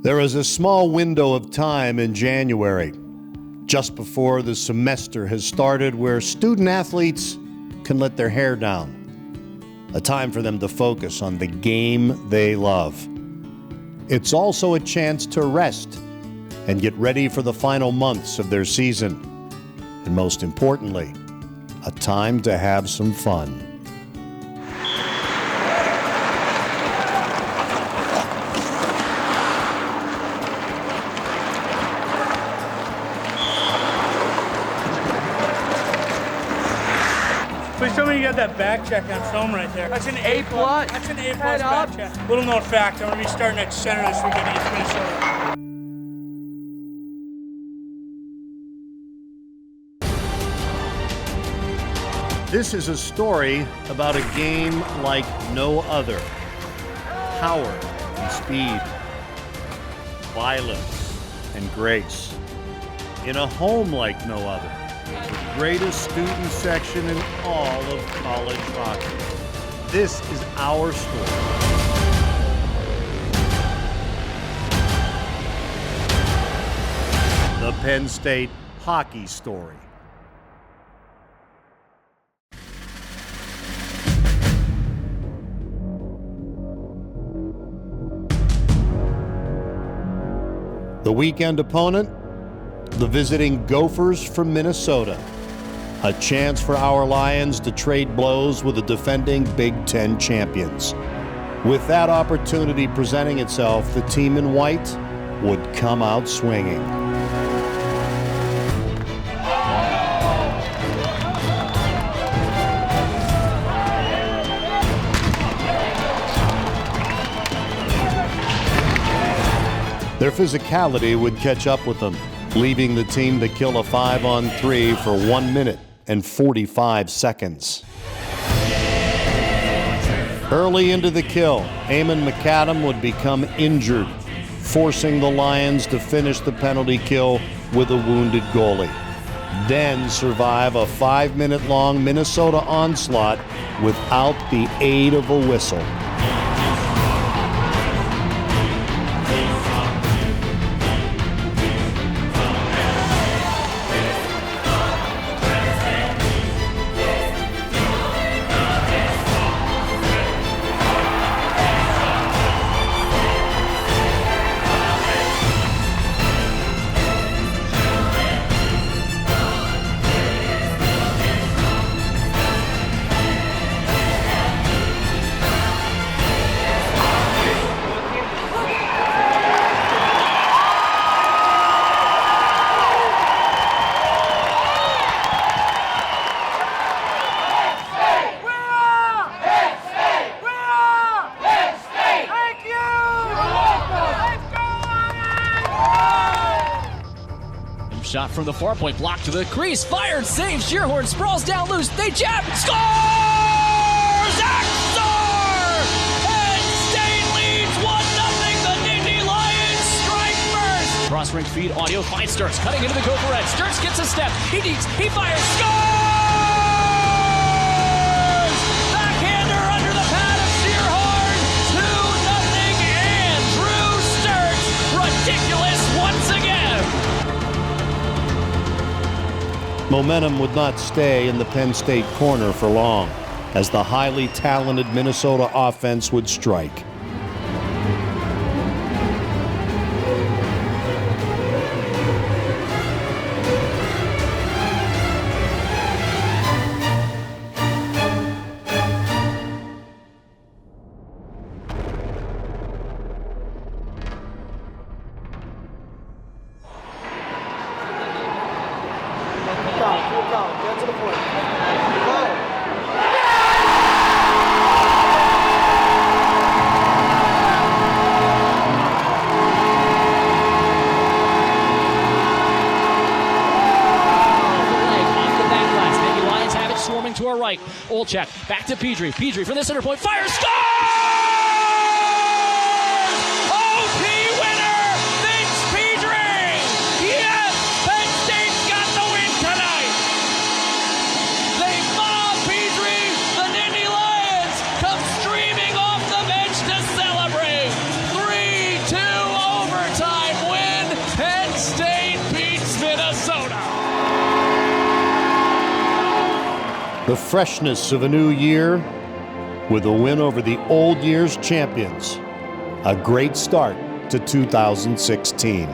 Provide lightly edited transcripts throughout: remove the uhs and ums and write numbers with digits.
There is a small window of time in January, just before the semester has started, where student athletes can let their hair down. A time for them to focus on the game they love. It's also a chance to rest and get ready for the final months of their season. And most importantly, a time to have some fun. Please tell me you got that back check on film right there. That's an A+. That's an A+ back check. Little known fact, I'm going to be starting at center this weekend against Minnesota. This is a story about a game like no other. Power and speed, violence and grace. In a home like no other. The greatest student section in all of college hockey. This is our story. The Penn State hockey story. The weekend opponent, the visiting Gophers from Minnesota. A chance for our Lions to trade blows with the defending Big Ten champions. With that opportunity presenting itself, the team in white would come out swinging. Their physicality would catch up with them, leaving the team to kill a 5-on-3 for 1 minute and 45 seconds. Early into the kill, Eamon McAdam would become injured, forcing the Lions to finish the penalty kill with a wounded goalie. Then survive a 5-minute-long Minnesota onslaught without the aid of a whistle. Shot from the far point, blocked to the crease, fired, saved, Shearhorn sprawls down loose, they jab, scores! Zach Starr! Penn State leads 1-0, the Nittany Lions strike first! Cross-ring feed, audio, finds Sturz, cutting into the Gopherette, Sturz gets a step, he deeks, he fires, scores! Backhander under the pad of Shearhorn, 2-0, Andrew Sturz, ridiculous once again! Momentum would not stay in the Penn State corner for long, as the highly talented Minnesota offense would strike. Get to the point. Swarming to our right. Olchek back to Petrie. Petrie from the center point. Fire, score! OT winner, Vince Petrie! Yes, Penn State's got the win tonight. They mob Petrie. The Nittany Lions come streaming off the bench to celebrate. 3-2 overtime. The freshness of a new year with a win over the old year's champions. A great start to 2016.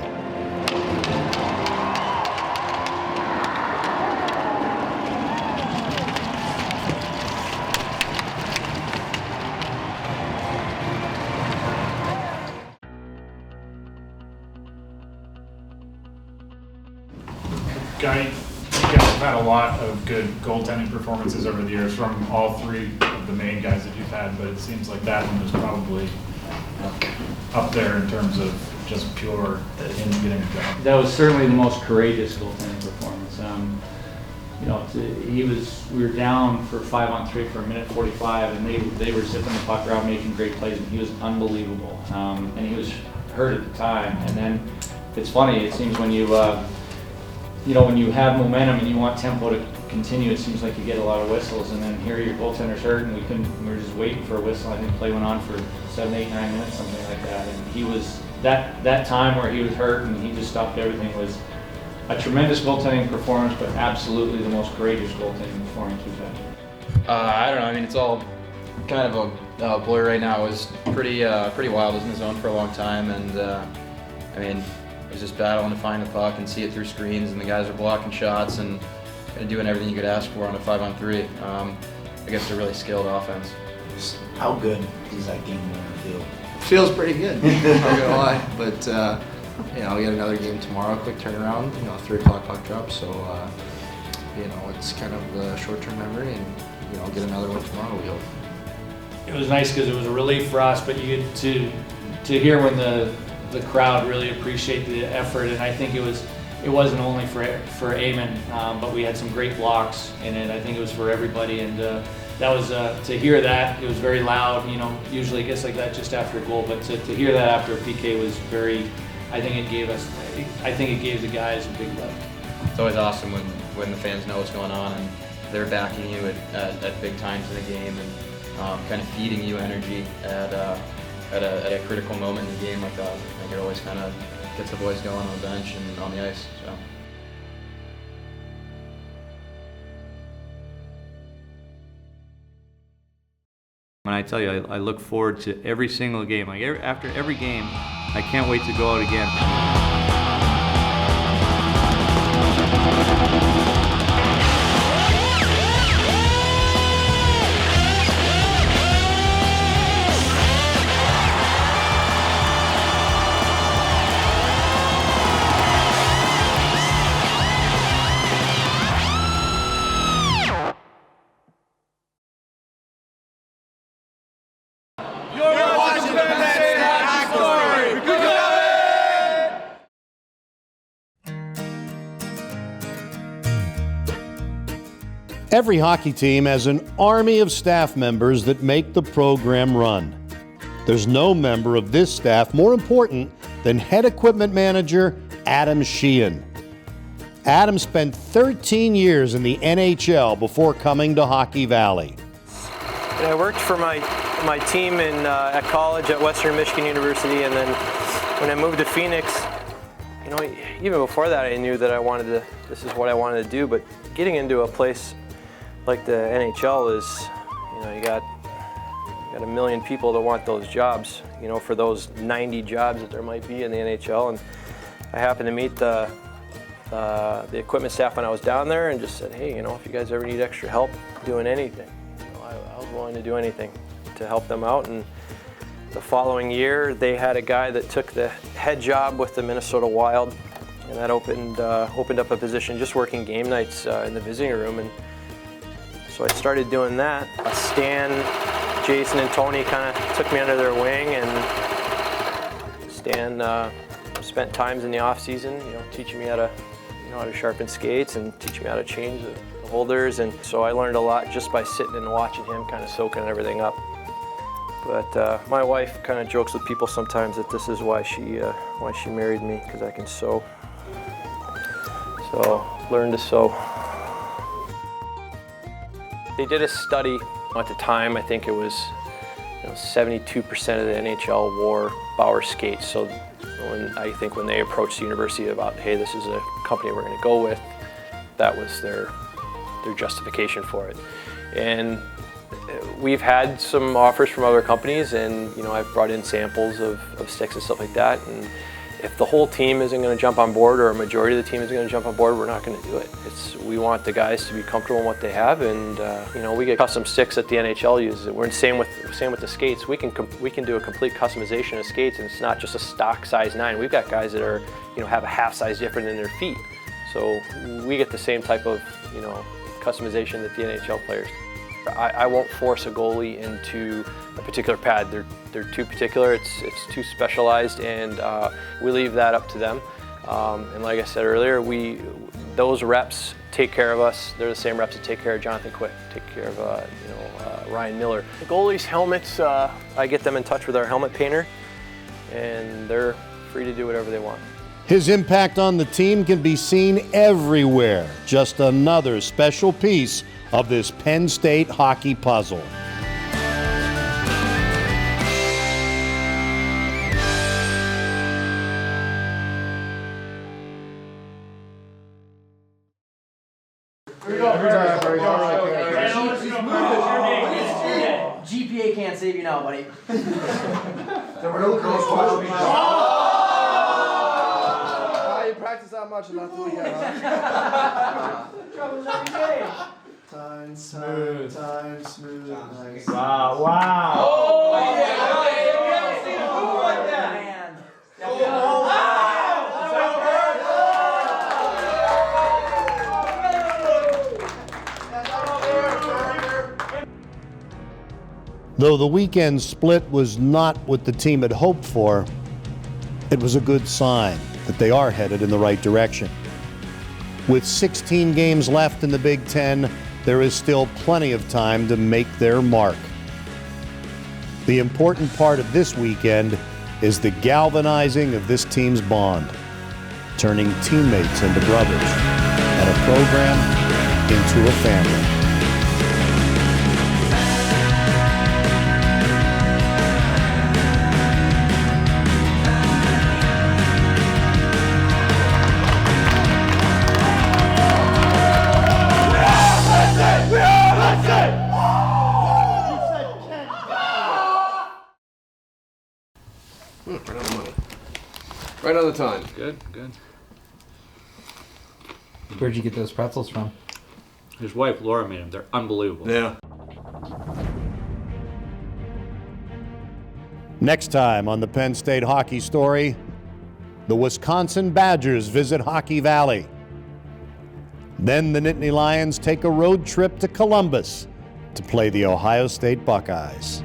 You guys have had a lot of good goaltending performances over the years from all three of the main guys that you've had, but it seems like that one was probably up there in terms of just pure him getting a job. That was certainly the most courageous goaltending performance. We were down for 5-on-3 for a minute 45, and they were zipping the puck around, making great plays, and he was unbelievable. And he was hurt at the time. And then it's funny. It seems when you when you have momentum and you want tempo to continue, it seems like you get a lot of whistles, and then here your goaltender's hurt, and we were just waiting for a whistle. I think the play went on for 7, 8, 9 minutes, something like that. And he was that time where he was hurt and he just stopped everything was a tremendous goaltending performance, but absolutely the most courageous goaltending performance we've had. I don't know. I mean, it's all kind of a blur right now. It was pretty wild. I was in the zone for a long time, and I mean, it was just battling to find the puck and see it through screens, and the guys are blocking shots and doing everything you could ask for on a 5-on-3 against a really skilled offense. How good does that game feel? Feels pretty good. I'm not gonna lie, but we got another game tomorrow. Quick turnaround. 3 o'clock puck drop. So it's kind of a short-term memory, and get another one tomorrow. We hope. It was nice because it was a relief for us, but you get to hear when the crowd really appreciate the effort, and I think it wasn't only for Eamon, but we had some great blocks in it. I think it was for everybody, and that was to hear that. It was very loud. Usually it gets like that just after a goal, but to hear that after a PK was very. I think it gave the guys a big lift. It's always awesome when the fans know what's going on and they're backing you at big times in the game and kind of feeding you energy at a critical moment in the game like that. I think it always kind of gets the boys going on the bench and on the ice. So. When I tell you, I look forward to every single game. Like after every game, I can't wait to go out again. Every hockey team has an army of staff members that make the program run. There's no member of this staff more important than head equipment manager Adam Sheehan. Adam spent 13 years in the NHL before coming to Hockey Valley. And I worked for my team at college at Western Michigan University, and then when I moved to Phoenix, even before that I knew that this is what I wanted to do, but getting into a place like the NHL is, you got a million people that want those jobs, for those 90 jobs that there might be in the NHL. And I happened to meet the equipment staff when I was down there and just said, hey, if you guys ever need extra help doing anything, I was willing to do anything to help them out. And the following year, they had a guy that took the head job with the Minnesota Wild, and that opened up a position just working game nights in the visiting room. And so I started doing that. Stan, Jason, and Tony kind of took me under their wing, and Stan spent times in the off season, teaching me how to sharpen skates and teaching me how to change the holders. And so I learned a lot just by sitting and watching him, kind of soaking everything up. But my wife kind of jokes with people sometimes that this is why she married me, because I can sew. So learn to sew. They did a study at the time. I think it was 72% of the NHL wore Bauer skates. So when they approached the university about, hey, this is a company we're going to go with, that was their their justification for it. And we've had some offers from other companies, and I've brought in samples of sticks and stuff like that. And if the whole team isn't going to jump on board, or a majority of the team isn't going to jump on board, we're not going to do it. We want the guys to be comfortable in what they have, and we get custom sticks that the NHL uses. We're the same with the skates. We can do a complete customization of skates, and it's not just a stock size 9. We've got guys that are have a half size different in their feet, so we get the same type of customization that the NHL players. I won't force a goalie into a particular pad. They're too particular, it's too specialized, and we leave that up to them. And like I said earlier, those reps take care of us. They're the same reps that take care of Jonathan Quick, take care of Ryan Miller. The goalies' helmets, I get them in touch with our helmet painter, and they're free to do whatever they want. His impact on the team can be seen everywhere. Just another special piece of this Penn State hockey puzzle. GPA can't save you now, buddy. You practice that much enough to weekend, huh? Time smooth. Nice. Wow. Oh, yeah. See the move like that. Though the weekend split was not what the team had hoped for, it was a good sign that they are headed in the right direction. With 16 games left in the Big Ten, there is still plenty of time to make their mark. The important part of this weekend is the galvanizing of this team's bond, turning teammates into brothers and a program into a family. Right on the time. Good. Where'd you get those pretzels from? His wife Laura made them. They're unbelievable. Yeah. Next time on the Penn State Hockey Story, the Wisconsin Badgers visit Hockey Valley. Then the Nittany Lions take a road trip to Columbus to play the Ohio State Buckeyes.